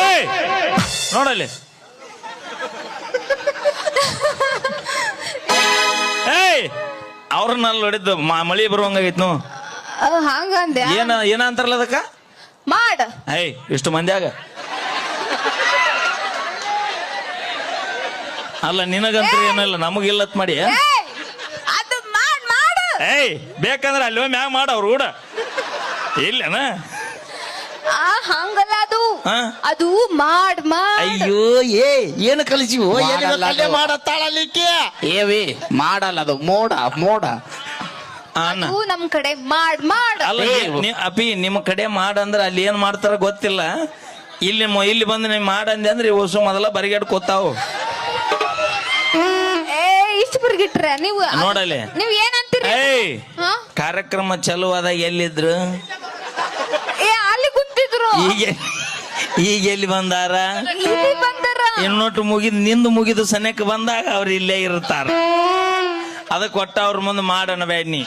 ಏಯ್ ನೋಡಲ್ಲಿ ಏಯ್ ಅವ್ರನ್ನ ನೋಡಿದ್ದು ಮಳಿ ಬರುವಂಗಾಗೈತ್ ನಾವು ಹಂಗಂದೆ ಏನ ಅಂತಾರಲ್ಲ ಅದಕ್ಕ ಮಾಡ ಏಯ್ ಇಷ್ಟು ಮಂದ್ಯಾಗ ಅಲ್ಲ ನಿನಗಂತೂ ಏನಲ್ಲ ನಮಗಿಲ್ಲತ್ ಮಾಡಿ ಅದು ಮಾಡ ಏಯ್ ಬೇಕಂದ್ರೆ ಅಲ್ಲಿ ಮ್ಯಾಗ ಮಾಡ ಅವ್ರು ಕೂಡ ಇಲ್ಲನ ಹಂಗಲ್ಲ ಅದು ಹಾ? ಅದು ಮಾಡ್ ಅಯ್ಯೋ ಏನು ಕಲಿಸಿವು ಮಾಡತ್ತಾಳಲಿಕ್ಕೆ ಏವಿ ಮಾಡಲ್ಲ ಅದು ಮೋಡ ಮೋಡ ಅನ್ನ ಅದು ನಮ್ ಕಡೆ ಮಾಡ್ ಅಲ್ಲ ಅಪಿ ನಿಮ್ಮ ಕಡೆ ಮಾಡಂದ್ರೆ ಅಲ್ಲಿ ಏನ್ ಮಾಡ್ತಾರ ಗೊತ್ತಿಲ್ಲ ಇಲ್ಲಿ ಬಂದು ನೀವು ಮಾಡಂದೆ ಅಂದ್ರೆ ಹೊಸ ಮೊದಲ ಬರಿಗೇಡ್ ಕೂತಾವು ಇಷ್ಟು ಬರ್ಗಿಟ್ರೆ ನೀವು ನೋಡಲ್ಲಿ ನೀವ್ ಏನಂತೀರಿ ಏಯ್ ಹಾ? ಕಾರ್ಯಕ್ರಮ ಚಲುವಾದಾಗ ಎಲ್ಲಿದ್ರು ಅಲ್ಲಿ ಕುಂತಿದ್ರು ಈಗ ಎಲ್ಲಿ ಬಂದಾರ ಇಲ್ಲಿ ಬಂದಾರ ಇನ್ನೊಟ್ಟು ನಿಂದು ಮುಗಿದು ಸನ್ಯಕ್ಕೆ ಬಂದಾಗ ಅವ್ರು ಇಲ್ಲೇ ಇರ್ತಾರ ಅದಕ್ಕೆ ಒಟ್ಟ ಅವ್ರ ಮುಂದೆ ಮಾಡಣ ಬೇಡ ನೀ